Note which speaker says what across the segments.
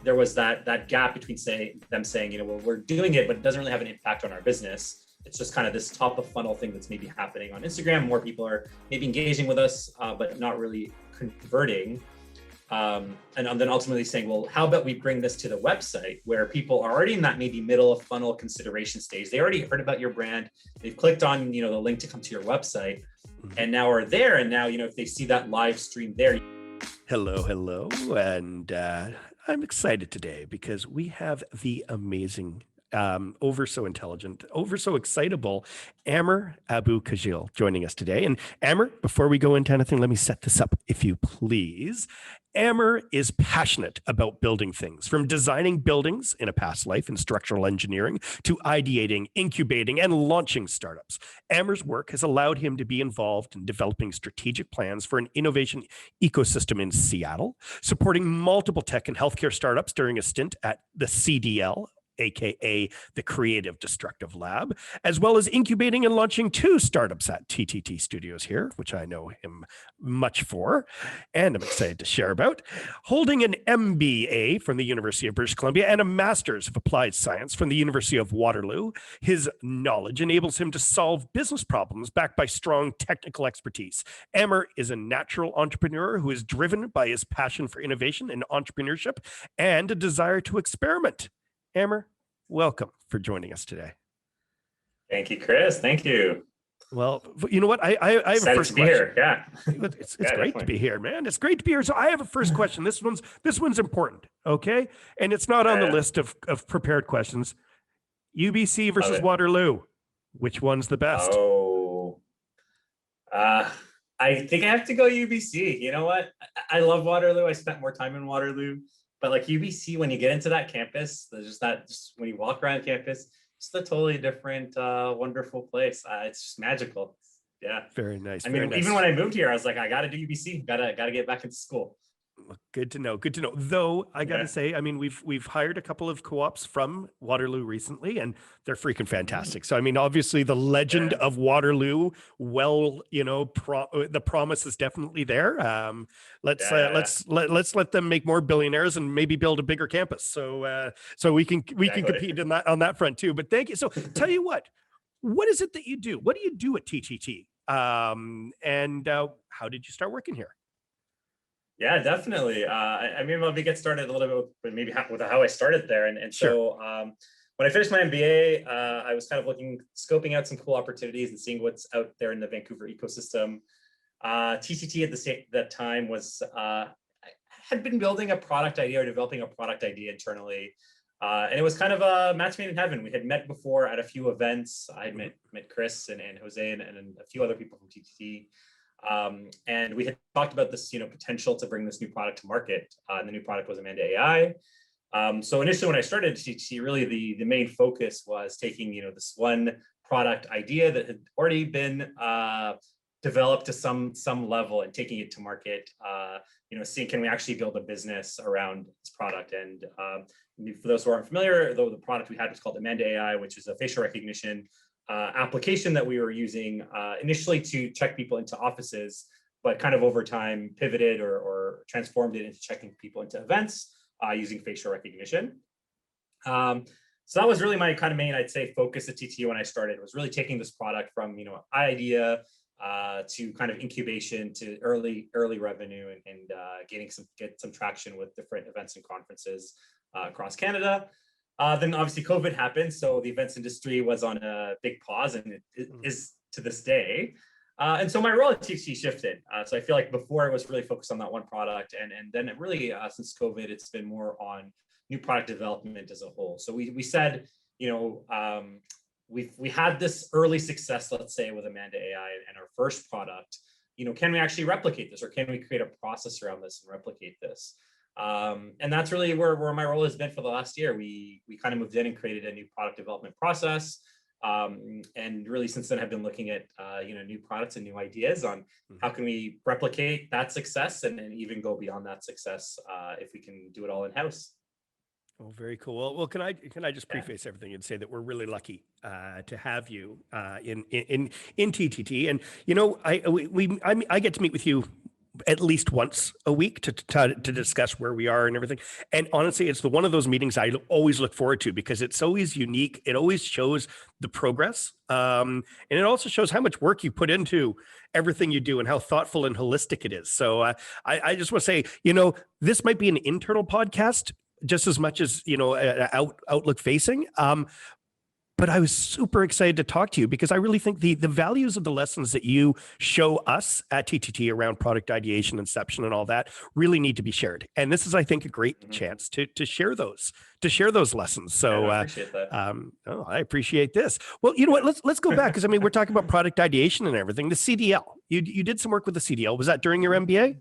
Speaker 1: there was that gap between them saying, well, we're doing it, but it doesn't really have an impact on our business. It's just kind of this top of funnel thing that's maybe happening on Instagram. More people are maybe engaging with us, but not really converting. And then ultimately saying, well, how about we bring this to the website where people are already in that maybe middle of funnel consideration stage. They already heard about your brand. They've clicked on, the link to come to your website and now are there. And now, if they see that live stream there.
Speaker 2: Hello. And I'm excited today because we have the amazing, over so intelligent, over so excitable Amer Abu-Khajil joining us today. And Amer, before we go into anything, let me set this up, if you please. Amer is passionate about building things, from designing buildings in a past life in structural engineering to ideating, incubating, and launching startups. Amer's work has allowed him to be involved in developing strategic plans for an innovation ecosystem in Seattle, supporting multiple tech and healthcare startups during a stint at the CDL, aka the Creative Destructive Lab, as well as incubating and launching 2 startups at TTT Studios here, which I know him much for, and I'm excited to share about. Holding an MBA from the University of British Columbia and a Master's of Applied Science from the University of Waterloo, his knowledge enables him to solve business problems backed by strong technical expertise. Amer is a natural entrepreneur who is driven by his passion for innovation and entrepreneurship and a desire to experiment. Amer, welcome for joining us today.
Speaker 1: Thank you, Chris. Thank you.
Speaker 2: Well, you know what? I have a first question.
Speaker 1: Here. Yeah,
Speaker 2: it's great to be here, man. It's great to be here. So I have a first question. This one's important, okay? And it's not on the list of prepared questions. UBC versus Waterloo. Which one's the best?
Speaker 1: I think I have to go UBC. You know what? I love Waterloo. I spent more time in Waterloo. But like UBC, when you get into that campus, there's just when you walk around campus, it's a totally different, wonderful place. It's just magical. Yeah.
Speaker 2: Very nice.
Speaker 1: Even when I moved here, I was like, I got to do UBC. Got to get back into school.
Speaker 2: Good to know. Though I got to say, I mean, we've hired a couple of co-ops from Waterloo recently, and they're freaking fantastic. So I mean, obviously the legend of Waterloo, the promise is definitely there. Let's let them make more billionaires and maybe build a bigger campus. So we can compete on that front too. But thank you. So tell you what is it that you do? What do you do at TTT? And how did you start working here?
Speaker 1: Yeah, definitely. I mean, let me get started a little bit with maybe how I started there. And so when I finished my MBA, I was kind of scoping out some cool opportunities and seeing what's out there in the Vancouver ecosystem. TTT at that time had been building a product idea or developing a product idea internally. And it was kind of a match made in heaven. We had met before at a few events. I had met Chris and Jose and a few other people from TTT. And we had talked about this, potential to bring this new product to market. And the new product was Amanda AI. So initially, when I started TTT, really the main focus was taking, this one product idea that had already been developed to some level and taking it to market. Seeing can we actually build a business around this product? And for those who aren't familiar, though, the product we had was called Amanda AI, which is a facial recognition application that we were using initially to check people into offices, but kind of over time pivoted or transformed it into checking people into events using facial recognition. So that was really my kind of main, I'd say, focus at TTT when I started, was really taking this product from, idea to kind of incubation to early revenue and get some traction with different events and conferences across Canada. Then obviously COVID happened, so the events industry was on a big pause, and it is to this day. And so my role at TTT shifted. So I feel like before I was really focused on that one product, and then it really since COVID, it's been more on new product development as a whole. So we said, we had this early success, let's say, with Amanda AI and our first product. Can we actually replicate this, or can we create a process around this and replicate this? And that's really where my role has been for the last year. We kind of moved in and created a new product development process. And really since then have been looking at, new products and new ideas on how can we replicate that success and even go beyond that success if we can do it all in-house.
Speaker 2: Oh, very cool. Well, can I just preface everything and say that we're really lucky to have you in TTT, and I get to meet with you at least once a week to discuss where we are and everything. And honestly, it's one of those meetings I always look forward to because it's always unique. It always shows the progress. And it also shows how much work you put into everything you do and how thoughtful and holistic it is. So I just want to say, this might be an internal podcast just as much as, outlook facing. But I was super excited to talk to you because I really think the values of the lessons that you show us at TTT around product ideation, inception, and all that really need to be shared. And this is, I think, a great chance to share those lessons. So
Speaker 1: I appreciate that.
Speaker 2: I appreciate this. Well, you know what? Let's go back because we're talking about product ideation and everything. The CDL. You did some work with the CDL. Was that during your MBA?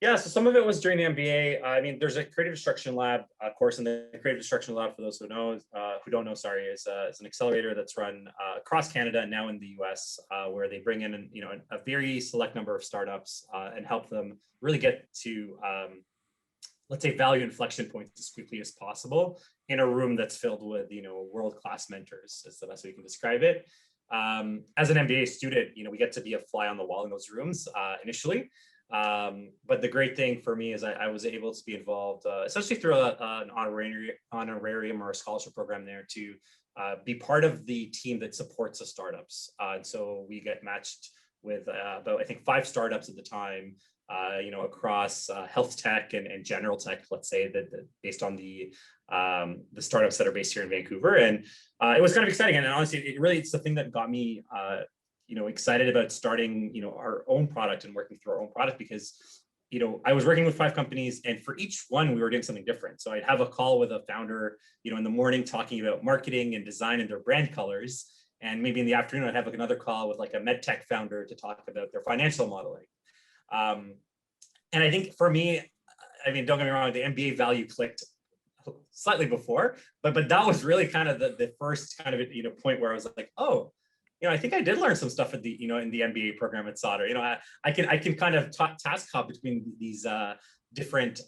Speaker 1: Yeah, so some of it was during the MBA. There's a creative destruction lab course, and the creative destruction lab, for those who don't know, is an accelerator that's run across Canada and now in the US, where they bring in a very select number of startups and help them really get to let's say value inflection points as quickly as possible in a room that's filled with world-class mentors, is the best way you can describe it. As an MBA student, we get to be a fly on the wall in those rooms initially. But the great thing for me is I was able to be involved, especially through an honorarium or a scholarship program there, to be part of the team that supports the startups. And so we get matched with about, I think, 5 startups at the time, across health tech and general tech, let's say, that based on the startups that are based here in Vancouver. And it was kind of exciting. And honestly, it's the thing that got me excited about starting, our own product and working through our own product, because, I was working with 5 companies, and for each one we were doing something different. So I'd have a call with a founder, in the morning, talking about marketing and design and their brand colors. And maybe in the afternoon, I'd have another call with a med tech founder to talk about their financial modeling. And I think for me, don't get me wrong, the MBA value clicked slightly before, but that was really kind of the first kind of, point where I was like, oh, I think I did learn some stuff at the, in the MBA program at Sauder. I can kind of task hop between these different,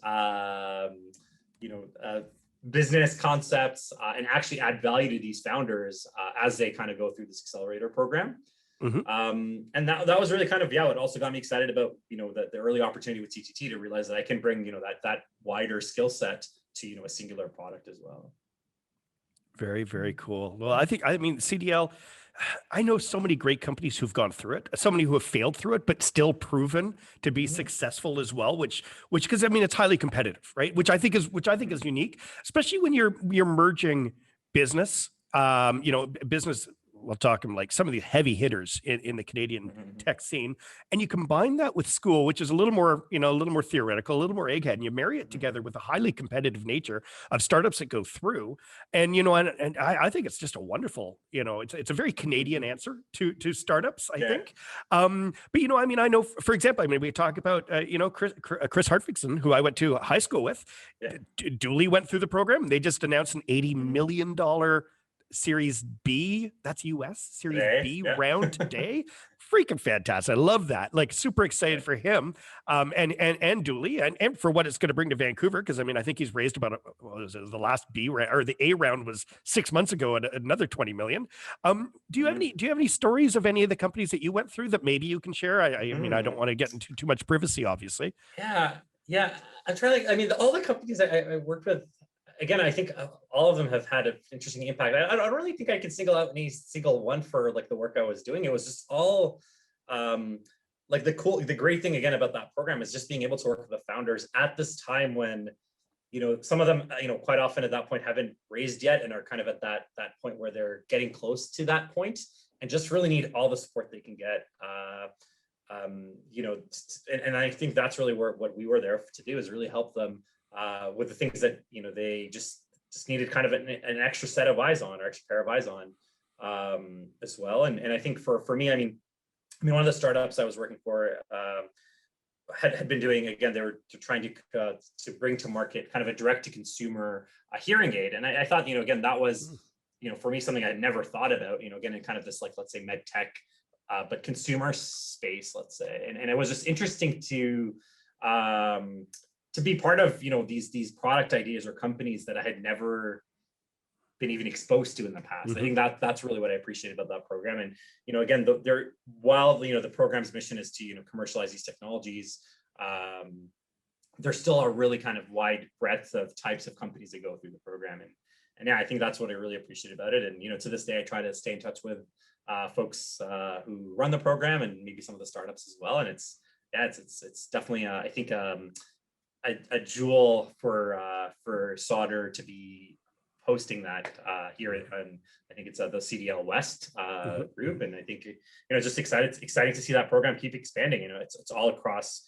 Speaker 1: business concepts and actually add value to these founders as they kind of go through this accelerator program. Mm-hmm. And that was really kind of, it also got me excited about, the early opportunity with TTT to realize that I can bring, that wider skill set to, a singular product as well.
Speaker 2: Very, very cool. Well, CDL, I know so many great companies who've gone through it, so many who have failed through it, but still proven to be successful as well, which, because it's highly competitive, right? Which I think is unique, especially when you're merging business, business. We'll talk like some of the heavy hitters in the Canadian tech scene, and you combine that with school, which is a little more theoretical, a little more egghead, and you marry it together with a highly competitive nature of startups that go through. And I think it's just a wonderful, it's a very Canadian answer to startups, I think. But I know, for example, we talk about Chris Hartwigson, who I went to high school with, duly went through the program. They just announced an $80 million Series B, that's US Series B round today. Freaking fantastic. I love that. Super excited for him. And Dooley and for what it's going to bring to Vancouver. Cause I think he's raised about the last B round, or the A round was 6 months ago at another 20 million. Do you have any stories of any of the companies that you went through that maybe you can share? I don't want to get into too much privacy, obviously.
Speaker 1: Yeah. I'm trying all the companies I worked with, again, I think all of them have had an interesting impact. I don't really think I can single out any single one for the work I was doing. It was just all the great thing again about that program is just being able to work with the founders at this time when, some of them, quite often at that point haven't raised yet and are kind of at that point where they're getting close to that point and just really need all the support they can get. And I think that's really what we were there to do, is really help them with the things that they just needed kind of an extra set of eyes on, or extra pair of eyes on as well. And I think for me, one of the startups I was working for had been doing, again, they were trying to bring to market kind of a direct to consumer hearing aid, and I thought again that was for me something I had never thought about, again in kind of this let's say med tech but consumer space, let's say, and it was just interesting to be part of these product ideas or companies that I had never been even exposed to in the past. I think that's really what I appreciate about that program. And, again, while, the program's mission is to, commercialize these technologies, there's still a really kind of wide breadth of types of companies that go through the program. And yeah, I think that's what I really appreciate about it. And, to this day, I try to stay in touch with folks who run the program and maybe some of the startups as well. And it's definitely, I think, a jewel for Solder to be hosting that here, and I think it's the CDL West group, and I think just exciting to see that program keep expanding. It's all across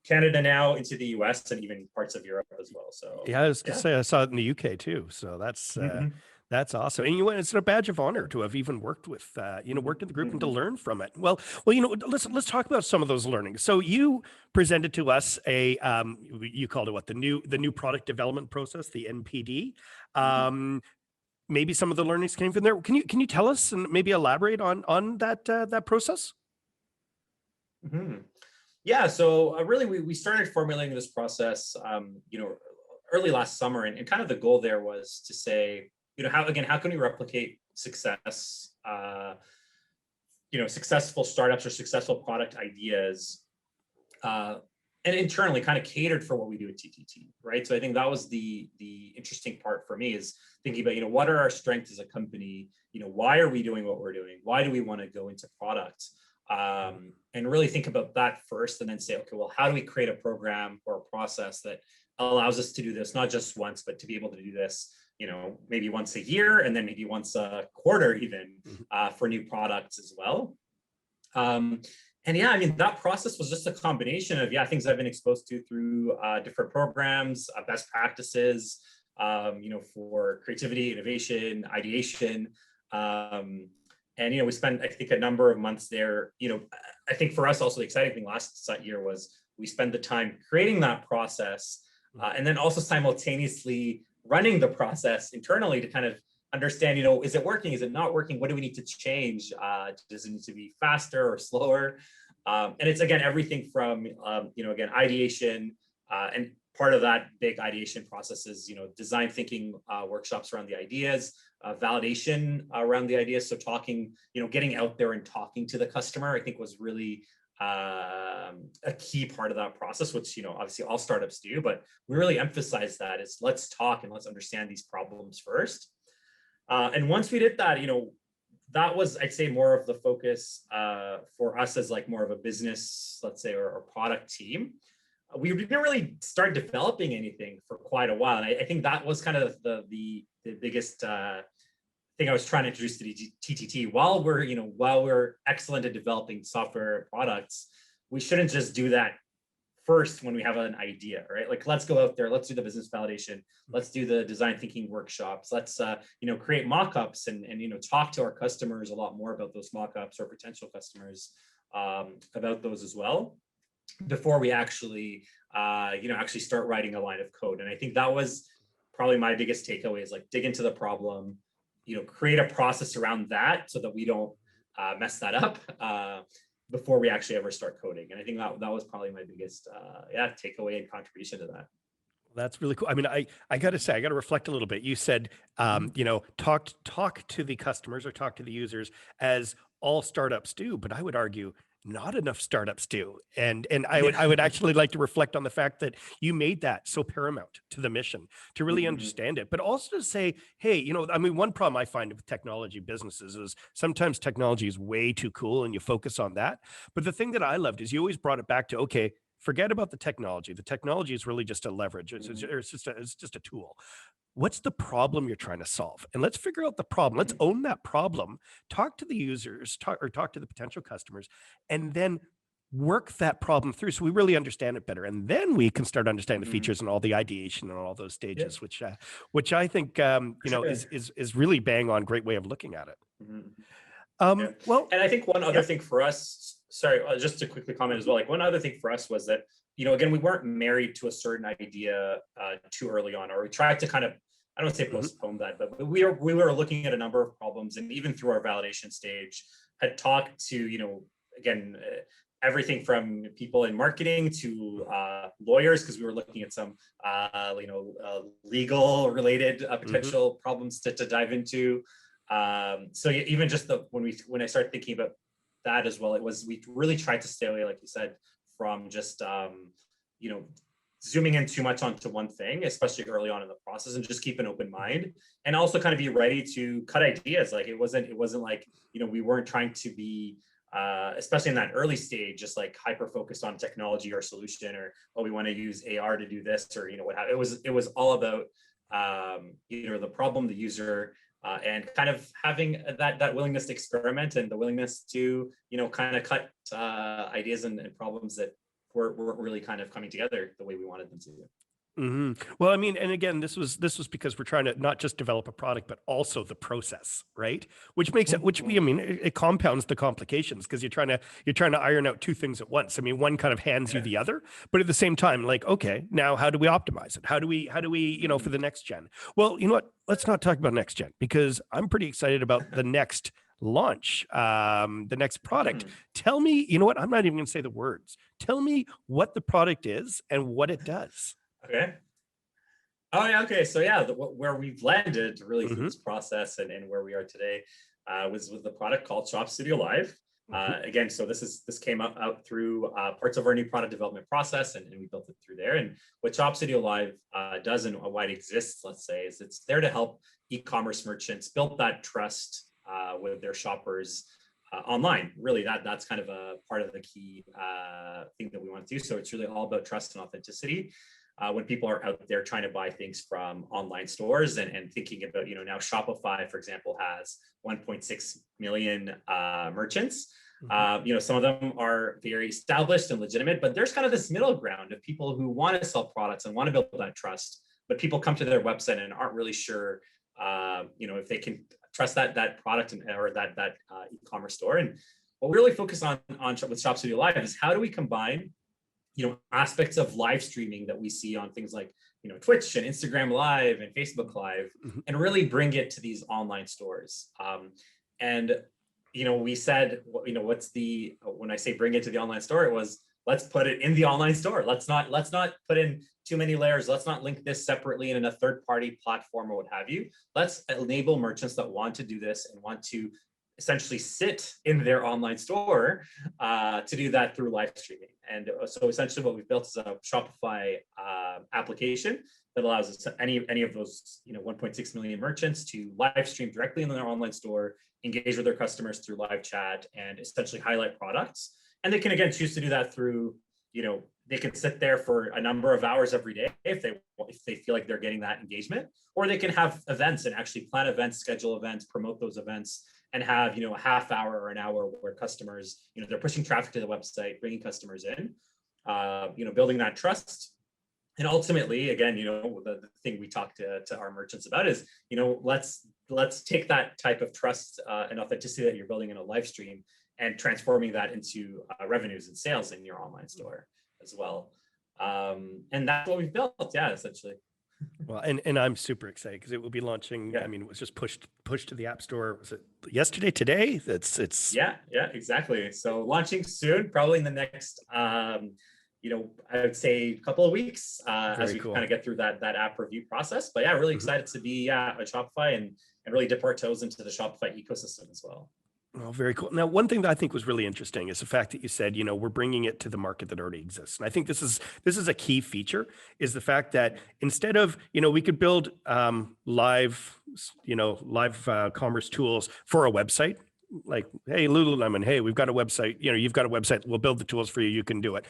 Speaker 1: Canada now, into the US, and even parts of Europe as well. So
Speaker 2: yeah, I was gonna say I saw it in the UK too, so that's awesome. And it's a badge of honor to have even worked with worked in the group and to learn from it. Well, let's talk about some of those learnings. So you presented to us you called it what, the new product development process, the NPD. Maybe some of the learnings came from there. Can you tell us and maybe elaborate on that process?
Speaker 1: Yeah, so really we started formulating this process early last summer, and kind of the goal there was to say, how can we replicate success, successful startups or successful product ideas, and internally kind of catered for what we do at TTT, right? So I think that was the interesting part for me, is thinking about, what are our strengths as a company? Why are we doing what we're doing? Why do we want to go into product? And really think about that first, and then say, okay, well, how do we create a program or a process that allows us to do this, not just once, but to be able to do this, maybe once a year, and then maybe once a quarter even, for new products as well. And yeah, I mean, that process was just a combination of, things I've been exposed to through different programs, best practices, for creativity, innovation, ideation. And, we spent, I think, a number of months there. I think for us also, the exciting thing last year was we spent the time creating that process, and then also simultaneously running the process internally to kind of understand, is it working? Is it not working? What do we need to change? Does it need to be faster or slower? And it's, again, everything from, again, ideation, and part of that big ideation process is, design thinking workshops around the ideas, validation around the ideas. So talking, getting out there and talking to the customer, I think was really a key part of that process, which, obviously all startups do, but we really emphasize that is, let's talk and let's understand these problems first. And once we did that, that was, I'd say, more of the focus for us as like more of a business, let's say, or product team. We didn't really start developing anything for quite a while. And I think that was kind of the biggest thing I was trying to introduce to the TTT. While we're excellent at developing software products, we shouldn't just do that first when we have an idea, right? Like, let's go out there, let's do the business validation, let's do the design thinking workshops, let's create mock-ups and talk to our customers a lot more about those mock-ups, or potential customers about those as well, before we actually start writing a line of code. And I think that was probably my biggest takeaway, is like, dig into the problem, create a process around that so that we don't mess that up before we actually ever start coding. And I think that was probably my biggest takeaway and contribution to that.
Speaker 2: That's really cool. I mean, I got to say, I got to reflect a little bit. You said, talk to the customers or talk to the users, as all startups do, but I would argue not enough startups do. And I would actually like to reflect on the fact that you made that so paramount to the mission, to really understand it, but also to say, hey, I mean, one problem I find with technology businesses is sometimes technology is way too cool and you focus on that. But the thing that I loved is you always brought it back to, okay, forget about the technology. The technology is really just a leverage. It's just a tool. What's the problem you're trying to solve? And let's figure out the problem. Let's own that problem, talk to the users, talk to the potential customers, and then work that problem through so we really understand it better. And then we can start understanding the features and all the ideation and all those stages, which I think, is really bang on, great way of looking at it.
Speaker 1: Well, and I think one other thing for us, sorry, just to quickly comment as well, like one other thing for us was that, again, we weren't married to a certain idea too early on, or we tried to kind of, I don't want to say postpone that, but we were looking at a number of problems, and even through our validation stage, had talked to, again, everything from people in marketing to lawyers, because we were looking at some legal related potential problems to dive into. So even just when I started thinking about that as well, we really tried to stay away, like you said, from just zooming in too much onto one thing, especially early on in the process, and just keep an open mind, and also kind of be ready to cut ideas. Like it wasn't like, we weren't trying to be, especially in that early stage, just like hyper focused on technology or solution, or, oh, we want to use AR to do this, or, what have it was all about, the problem, the user, and kind of having that willingness to experiment, and the willingness to, kind of cut ideas and problems that weren't really kind of coming together the way we wanted them to.
Speaker 2: Well, I mean, and again, this was because we're trying to not just develop a product, but also the process, right? Which makes it, it compounds the complications, because you're trying to iron out two things at once. I mean, one kind of hands you the other, but at the same time, like, okay, now how do we optimize it? How do we, for the next gen? Well, you know what? Let's not talk about next gen, because I'm pretty excited about the next launch, the next product. Tell me, you know what? I'm not even going to say the words. Tell me what the product is and what it does.
Speaker 1: Okay. Oh yeah. Okay. So yeah, where we've landed really through this process and where we are today was with the product called Shop Studio Live. Again, so this came out through parts of our new product development process, and we built it through there. And what Shop Studio Live does, and why it exists, let's say, is it's there to help e-commerce merchants build that trust with their shoppers online. Really, that's kind of a part of the key thing that we want to do. So it's really all about trust and authenticity. When people are out there trying to buy things from online stores, and thinking about, now Shopify, for example, has 1.6 million merchants. Some of them are very established and legitimate, but there's kind of this middle ground of people who want to sell products and want to build that trust, but people come to their website and aren't really sure, if they can trust that product or that e-commerce store. And what we really focus on with Shop Studio Live is, how do we combine aspects of live streaming that we see on things like, Twitch and Instagram Live and Facebook Live, and really bring it to these online stores. We said, when I say bring it to the online store, it was, let's put it in the online store. Let's not put in too many layers. Let's not link this separately in a third-party platform or what have you. Let's enable merchants that want to do this and want to essentially sit in their online store to do that through live streaming. And so essentially what we've built is a Shopify application that allows us to any of those 1.6 million merchants to live stream directly in their online store, engage with their customers through live chat, and essentially highlight products. And they can, again, choose to do that through, they can sit there for a number of hours every day if they feel like they're getting that engagement, or they can have events and actually plan events, schedule events, promote those events, and have, a half hour or an hour where customers, they're pushing traffic to the website, bringing customers in, building that trust. And ultimately, again, the thing we talk to our merchants about is, let's take that type of trust and authenticity that you're building in a live stream and transforming that into revenues and sales in your online store as well. And that's what we've built, essentially.
Speaker 2: Well, and I'm super excited because it will be launching. Yeah. I mean, it was just pushed to the App Store. Was it yesterday? Today? It's.
Speaker 1: Yeah, exactly. So launching soon, probably in the next, I would say a couple of weeks as we kind of get through that app review process. But yeah, really excited to be at Shopify and really dip our toes into the Shopify ecosystem as well.
Speaker 2: Oh, very cool. Now, one thing that I think was really interesting is the fact that you said, we're bringing it to the market that already exists. And I think this is a key feature, is the fact that instead of, we could build live commerce tools for a website, like, hey, Lululemon, hey, we've got a website, you've got a website, we'll build the tools for you, you can do it.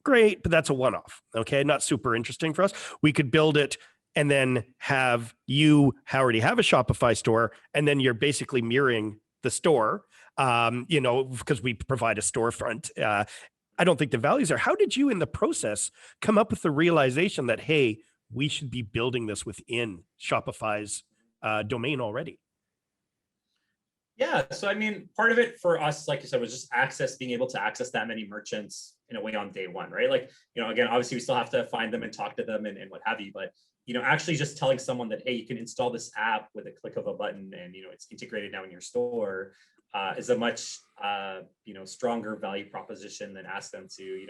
Speaker 2: Great, but that's a one-off, okay? Not super interesting for us. We could build it and then have you already have a Shopify store, and then you're basically mirroring the store, because we provide a storefront. I don't think the values are. How did you in the process come up with the realization that, hey, we should be building this within Shopify's domain already?
Speaker 1: Yeah, so I mean, part of it for us, like you said, was just being able to access that many merchants in a way on day one, right? Like, again, obviously we still have to find them and talk to them and what have you, but actually just telling someone that, hey, you can install this app with a click of a button and, it's integrated now in your store is a much, stronger value proposition than ask them to,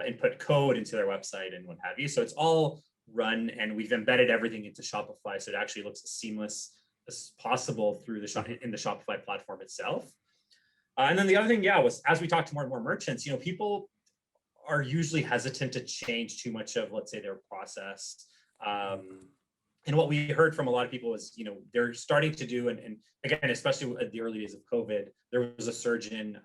Speaker 1: input code into their website and what have you. So it's all run, and we've embedded everything into Shopify. So it actually looks as seamless as possible through in the Shopify platform itself. And then the other thing, was as we talk to more and more merchants, people are usually hesitant to change too much of, let's say, their process. And what we heard from a lot of people is, they're starting to do, and again, especially at the early days of COVID, there was a surge in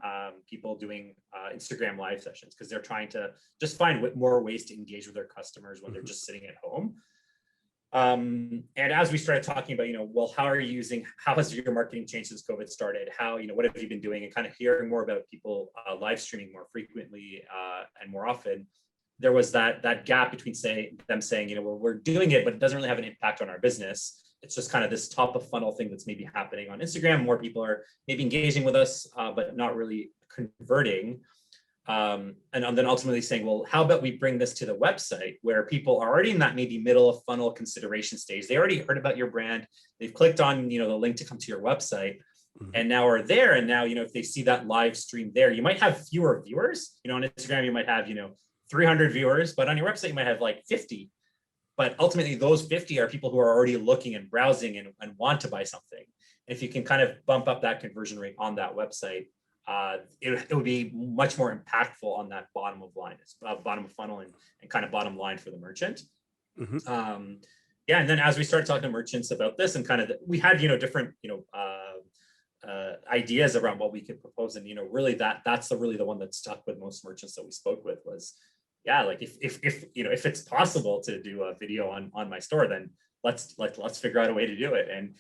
Speaker 1: people doing Instagram live sessions because they're trying to just find more ways to engage with their customers when they're just sitting at home. And as we started talking about, well, how has your marketing changed since COVID started? How, what have you been doing? And kind of hearing more about people live streaming more frequently and more often, there was that gap between them saying, we're doing it, but it doesn't really have an impact on our business. It's just kind of this top of funnel thing that's maybe happening on Instagram. More people are maybe engaging with us, but not really converting. And then ultimately saying, well, how about we bring this to the website where people are already in that maybe middle of funnel consideration stage. They already heard about your brand. They've clicked on, the link to come to your website and now are there. And now, if they see that live stream there, you might have fewer viewers, on Instagram, you might have, 300 viewers, but on your website, you might have like 50. But ultimately, those 50 are people who are already looking and browsing and want to buy something. And if you can kind of bump up that conversion rate on that website, it would be much more impactful on that bottom of funnel and kind of bottom line for the merchant. And then as we started talking to merchants about this and kind of, we had, different, ideas around what we could propose. And, really that's really the one that stuck with most merchants that we spoke with was, like if it's possible to do a video on my store, then let's figure out a way to do it. And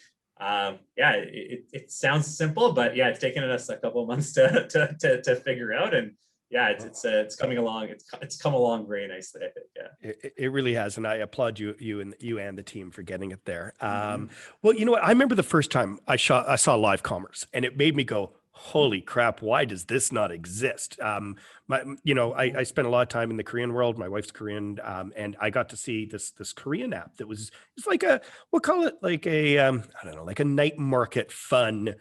Speaker 1: it sounds simple, but it's taken us a couple of months to figure out. And it's coming along. It's come along very nicely, I think.
Speaker 2: It really has, and I applaud you and the team for getting it there. Well, you know what? I remember the first time I saw live commerce, and it made me go, "Holy crap! Why does this not exist?" I spent a lot of time in the Korean world. My wife's Korean, and I got to see this Korean app that it's like we'll call it like I don't know, like a night market fun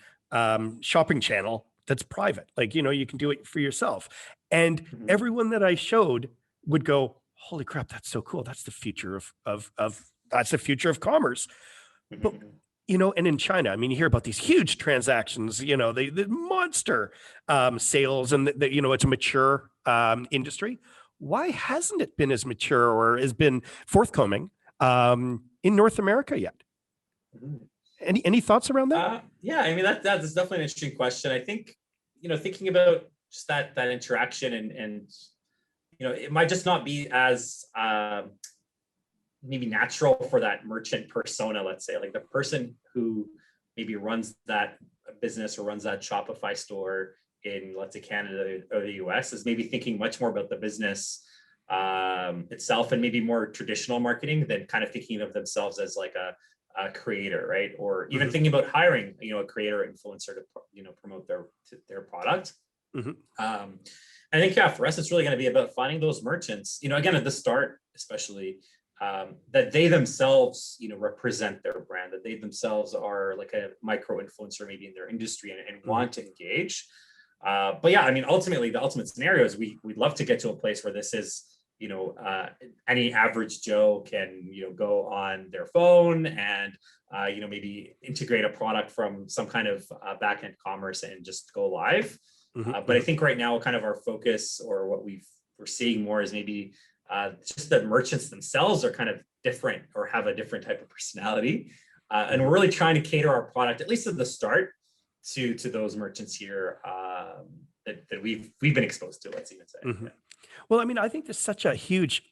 Speaker 2: shopping channel that's private. Like, you can do it for yourself. And everyone that I showed would go, "Holy crap, that's so cool. That's the future of that's the future of commerce." But, and in China, I mean, you hear about these huge transactions, the monster sales, and it's a mature industry. Why hasn't it been as mature or has been forthcoming in North America yet? Any thoughts around that?
Speaker 1: I mean, that's definitely an interesting question. I think, thinking about just that interaction and it might just not be as maybe natural for that merchant persona, let's say, like the person who maybe runs that business or runs that Shopify store in, let's say, Canada or the US is maybe thinking much more about the business itself and maybe more traditional marketing than kind of thinking of themselves as like a creator, right? Or even thinking about hiring, a creator or influencer to, promote their product. I think, for us, it's really going to be about finding those merchants, again, at the start, especially, that they themselves, represent their brand, that they themselves are like a micro influencer, maybe in their industry and want to engage. But I mean, ultimately, the ultimate scenario is we'd love to get to a place where this is, any average Joe can, go on their phone and, maybe integrate a product from some kind of back-end commerce and just go live. But I think right now, kind of our focus or what we're seeing more is maybe just the merchants themselves are kind of different or have a different type of personality. And we're really trying to cater our product, at least at the start, to those merchants here that we've been exposed to, let's even say.
Speaker 2: Well, I mean, I think there's such a huge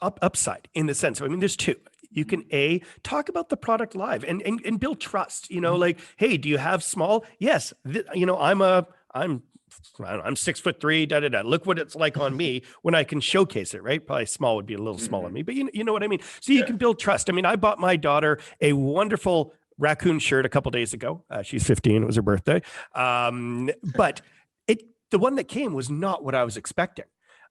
Speaker 2: upside in the sense. I mean, there's two. You can talk about the product live and build trust. Like, hey, do you have small? Yes, I'm 6'3", Look what it's like on me when I can showcase it, right? Probably small would be a little small on me, but you know what I mean? So you can build trust. I mean, I bought my daughter a wonderful raccoon shirt a couple days ago. She's 15. It was her birthday. But the one that came was not what I was expecting.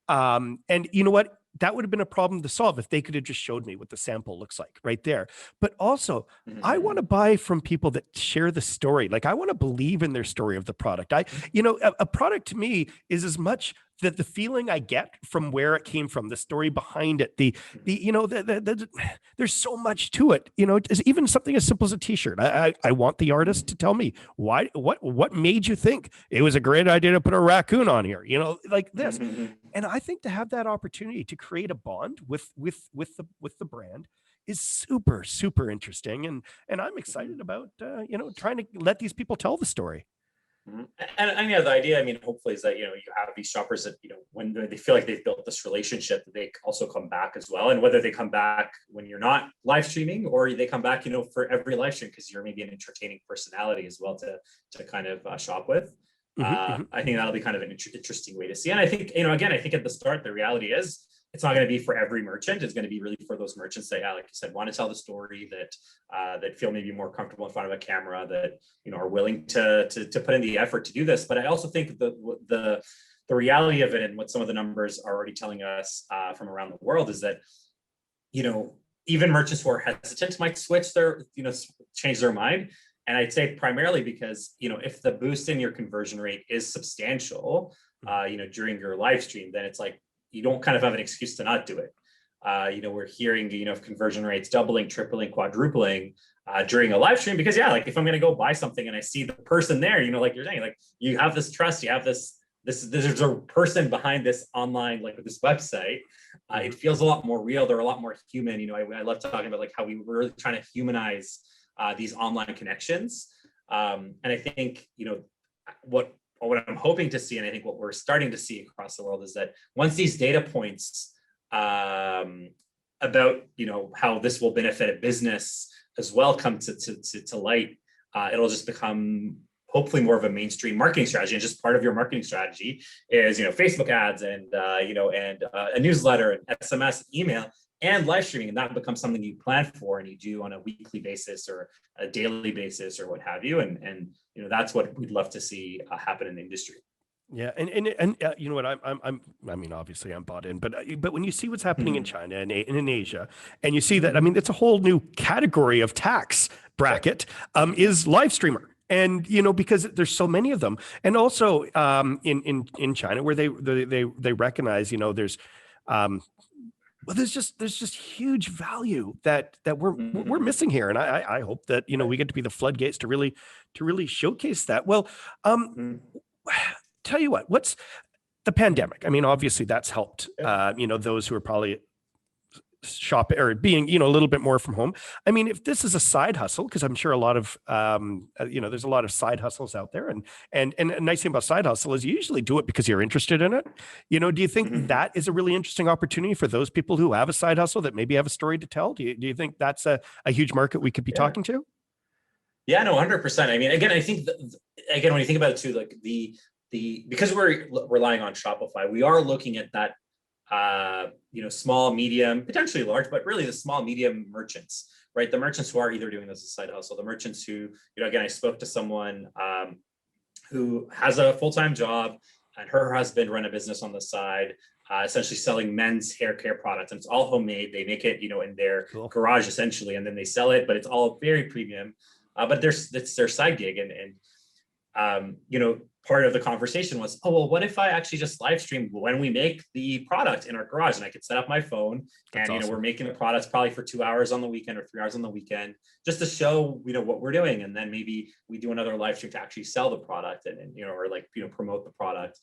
Speaker 2: And you know what? that would have been a problem to solve if they could have just showed me what the sample looks like right there. But also, I want to buy from people that share the story. Like, I want to believe in their story of the product. A product to me is as much that the feeling I get from where it came from, the story behind it, there's so much to it. It's even something as simple as a t-shirt. I want the artist to tell me what made you think it was a great idea to put a raccoon on here, like this. And I think to have that opportunity to create a bond with the brand is super, super interesting. And I'm excited about, trying to let these people tell the story.
Speaker 1: And the idea, hopefully, is that, you have these shoppers that, when they feel like they've built this relationship, that they also come back as well. And whether they come back when you're not live streaming, or they come back, for every live stream, because you're maybe an entertaining personality as well to kind of shop with. I think that'll be kind of an interesting way to see. And I think, again, I think at the start, the reality is it's not going to be for every merchant. It's going to be really for those merchants that, like you said, want to tell the story, that feel maybe more comfortable in front of a camera, that, are willing to put in the effort to do this. But I also think the reality of it, and what some of the numbers are already telling us from around the world, is that, even merchants who are hesitant might switch change their mind. And I'd say primarily because, if the boost in your conversion rate is substantial, during your live stream, then it's like, you don't kind of have an excuse to not do it. We're hearing, of conversion rates doubling, tripling, quadrupling during a live stream, because like, if I'm going to go buy something and I see the person there, like you're saying, like, you have this trust, you have there's a person behind this online, like with this website. It feels a lot more real. They're a lot more human. I love talking about like how we were really trying to humanize these online connections. And I think, what I'm hoping to see, and I think what we're starting to see across the world, is that once these data points about, how this will benefit a business as well come to light, it'll just become hopefully more of a mainstream marketing strategy. And just part of your marketing strategy is, Facebook ads and a newsletter and SMS, email, and live streaming. And that becomes something you plan for and you do on a weekly basis or a daily basis or what have you. And that's what we'd love to see happen in the industry.
Speaker 2: Yeah, and you know what, obviously I'm bought in, but when you see what's happening in China and in Asia, and you see that, it's a whole new category of tax bracket, is live streamer. And because there's so many of them, and also in China, where they recognize, there's there's just huge value that we're missing here, and I hope that we get to be the floodgates to really showcase that. Well, tell you what's the pandemic? Obviously that's helped. Those who are probably shop or being a little bit more from home. If this is a side hustle, because I'm sure a lot of there's a lot of side hustles out there, and a nice thing about side hustle is you usually do it because you're interested in it. Do you think that is a really interesting opportunity for those people who have a side hustle that maybe have a story to tell? Do you think that's a huge market we could be talking to?
Speaker 1: Yeah, no, 100%. Again, I think when you think about it too, like because we're relying on Shopify, we are looking at that small, medium, potentially large, but really the small, medium merchants, right? The merchants who are either doing this as a side hustle, the merchants who, again, I spoke to someone who has a full-time job, and her husband run a business on the side, essentially selling men's hair care products, and it's all homemade. They make it, in their garage essentially, and then they sell it, but it's all very premium. But it's their side gig, and part of the conversation was, oh, well, what if I actually just live stream when we make the product in our garage, and I could set up my phone. That's and, awesome. We're making the products probably for 2 hours on the weekend or 3 hours on the weekend, just to show, what we're doing. And then maybe we do another live stream to actually sell the product and or promote the product.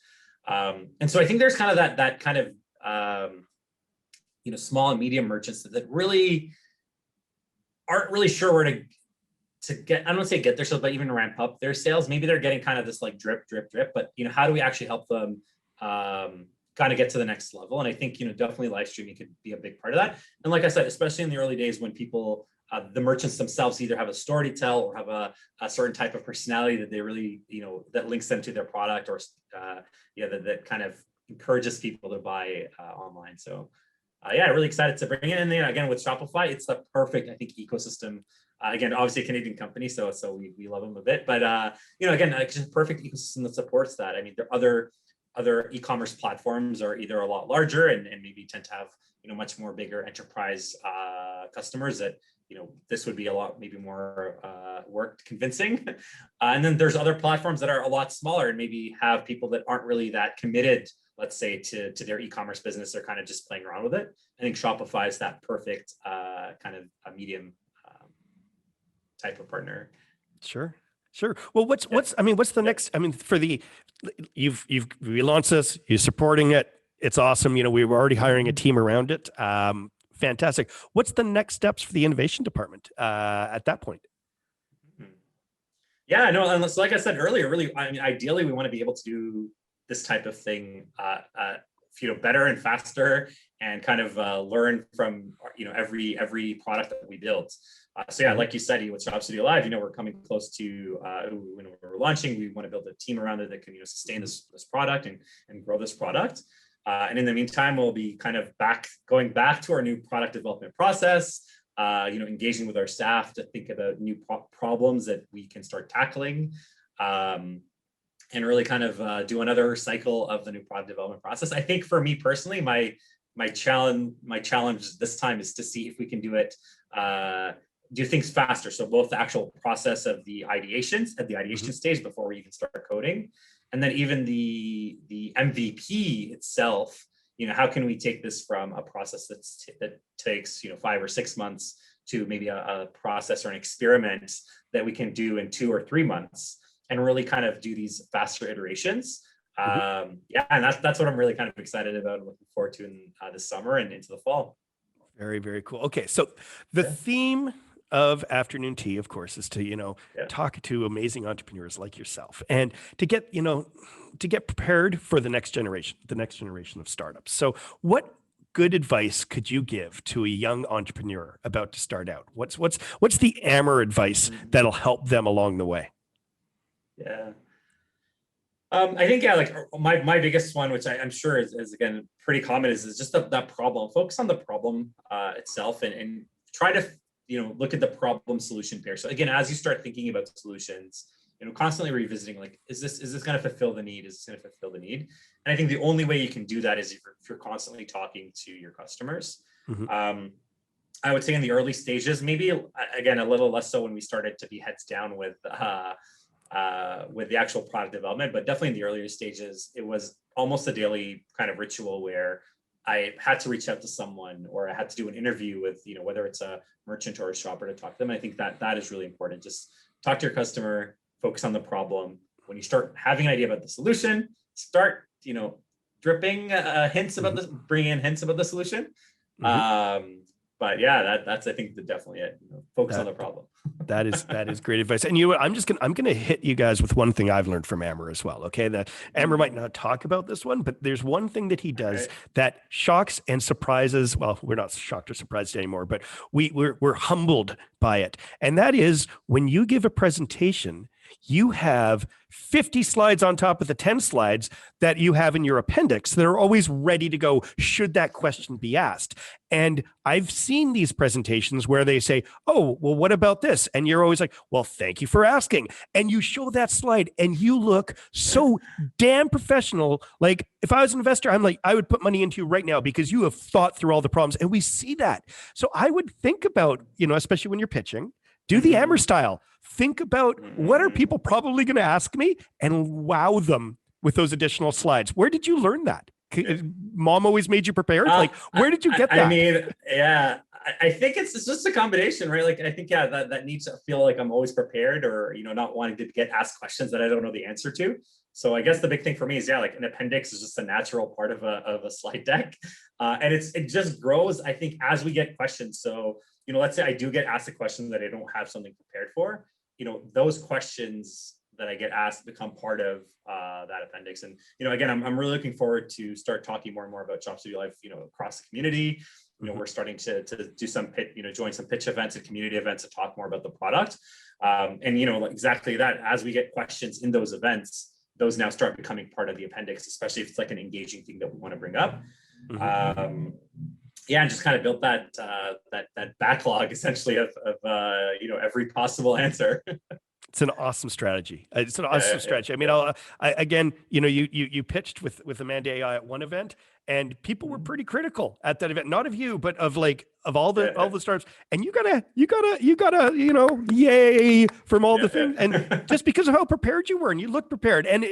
Speaker 1: And so I think there's kind of that kind of, small and medium merchants that really aren't really sure where to get, I don't want to say get their sales, but even ramp up their sales. Maybe they're getting kind of this like drip, but how do we actually help them kind of get to the next level? And I think, definitely live streaming could be a big part of that. And like I said, especially in the early days when people, the merchants themselves either have a story to tell or have a certain type of personality that they really, that links them to their product, or that kind of encourages people to buy online. So really excited to bring it in there. Again, with Shopify, it's the perfect, I think, ecosystem. Again, obviously a Canadian company, so we love them a bit, but again, just a perfect ecosystem that supports that. There are other other e-commerce platforms are either a lot larger and maybe tend to have, much more bigger enterprise customers that, this would be a lot, maybe more work convincing. And then there's other platforms that are a lot smaller and maybe have people that aren't really that committed, let's say, to their e-commerce business. They're kind of just playing around with it. I think Shopify is that perfect kind of a medium type of partner.
Speaker 2: Sure. Well, what's the next, for you've relaunched this, you're supporting it. It's awesome. We were already hiring a team around it. Fantastic. What's the next steps for the innovation department at that point?
Speaker 1: Yeah, no, and so like I said earlier, really, ideally we want to be able to do this type of thing, better and faster, and kind of learn from, every product that we build. So yeah, like you said, with Shop Studio Live, we're coming close to when we're launching. We want to build a team around it that can, sustain this product and grow this product. And in the meantime, we'll be kind of going back to our new product development process, engaging with our staff to think about new problems that we can start tackling, and really kind of do another cycle of the new product development process. I think for me personally, my challenge this time is to see if we can do things faster. So both the actual process of the ideation stage before we even start coding, and then even the MVP itself. How can we take this from a process that takes 5 or 6 months to maybe a process or an experiment that we can do in 2 or 3 months, and really kind of do these faster iterations. And that's what I'm really kind of excited about and looking forward to in this summer and into the fall.
Speaker 2: Very, very cool. Okay, so the theme of Afternoon Tea, of course, is to talk to amazing entrepreneurs like yourself, and to get prepared for the next generation of startups. So, what good advice could you give to a young entrepreneur about to start out? What's the Amer advice that'll help them along the way?
Speaker 1: Yeah. I think, like my biggest one, which I'm sure is again pretty common, is just that problem. Focus on the problem itself, and try to look at the problem solution pair. So again, as you start thinking about solutions, constantly revisiting, like, is this going to fulfill the need? Is this going to fulfill the need? And I think the only way you can do that is if you're constantly talking to your customers. I would say in the early stages, maybe again a little less so when we started to be heads down with the actual product development, but definitely in the earlier stages, it was almost a daily kind of ritual where I had to reach out to someone, or I had to do an interview with, whether it's a merchant or a shopper, to talk to them. I think that is really important. Just talk to your customer, focus on the problem. When you start having an idea about the solution, start, dripping hints about this, bringing in hints about the solution. But yeah, that's I think definitely it. Focus on the problem.
Speaker 2: That is great advice. And I'm gonna hit you guys with one thing I've learned from Amer as well. Okay, that Amer might not talk about this one, but there's one thing that he does that shocks and surprises. Well, we're not shocked or surprised anymore, but we're humbled by it. And that is when you give a presentation, you have 50 slides on top of the 10 slides that you have in your appendix that are always ready to go should that question be asked. And I've seen these presentations where they say, oh, well, what about this? And you're always like, well, thank you for asking. And you show that slide and you look so damn professional. Like if I was an investor, I'm like, I would put money into you right now because you have thought through all the problems. And we see that. So I would think about, especially when you're pitching, do the Amer style. Think about what are people probably going to ask me and wow them with those additional slides. Where did you learn that? Mom always made you prepared? Like, where did you get that?
Speaker 1: I mean, yeah, I think it's just a combination, right? Like, I think, that needs to feel like I'm always prepared, or, not wanting to get asked questions that I don't know the answer to. So I guess the big thing for me is, like an appendix is just a natural part of a slide deck. And it just grows, I think, as we get questions. So, let's say I do get asked a question that I don't have something prepared for, those questions that I get asked become part of that appendix. And, again, I'm really looking forward to start talking more and more about Shop Studio Live, across the community. We're starting to do some join some pitch events and community events to talk more about the product. And, exactly that, as we get questions in those events, those now start becoming part of the appendix, especially if it's like an engaging thing that we want to bring up. And just kind of built that backlog essentially of every possible answer.
Speaker 2: It's an awesome strategy. It's an awesome
Speaker 1: Yeah, yeah,
Speaker 2: strategy. I mean,
Speaker 1: yeah,
Speaker 2: again, you pitched with Amanda AI at one event, and people were
Speaker 1: Mhm.
Speaker 2: pretty critical at that event. Not of you, but of all
Speaker 1: Yeah,
Speaker 2: the startups. And yay from all
Speaker 1: yeah,
Speaker 2: the things. And
Speaker 1: yeah.
Speaker 2: just because of how prepared you were, and you looked prepared, and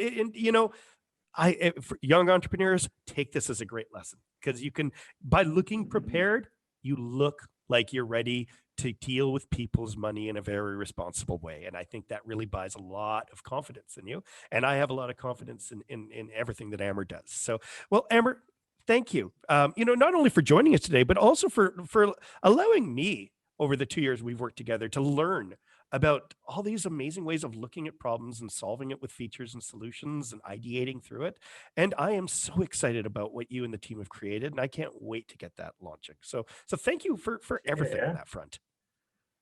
Speaker 2: for young entrepreneurs, take this as a great lesson because you can, by looking prepared, you look like you're ready to deal with people's money in a very responsible way. And I think that really buys a lot of confidence in you. And I have a lot of confidence in everything that Amer does. So, well, Amer, thank you. Not only for joining us today, but also for allowing me over the 2 years we've worked together to learn about all these amazing ways of looking at problems and solving it with features and solutions and ideating through it. And I am so excited about what you and the team have created, and I can't wait to get that launching. So thank you for everything on
Speaker 1: Yeah.
Speaker 2: that front.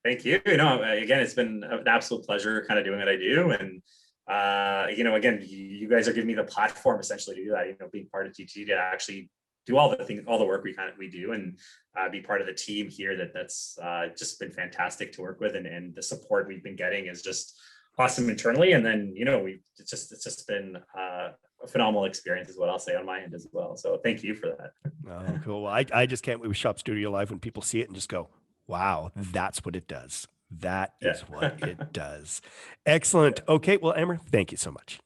Speaker 1: Thank you. Again, it's been an absolute pleasure kind of doing what I do. And, again, you guys are giving me the platform essentially to do that, being part of TTT to actually do all the things, all the work we do and be part of the team here that's just been fantastic to work with. And the support we've been getting is just awesome internally. And then, it's just been a phenomenal experience is what I'll say on my end as well. So thank you for that.
Speaker 2: Oh, cool. Well, I just can't wait with Shop Studio Live when people see it and just go, wow, that's what it does. That
Speaker 1: Yeah.
Speaker 2: is what it does. Excellent. Okay. Well, Amer, thank you so much.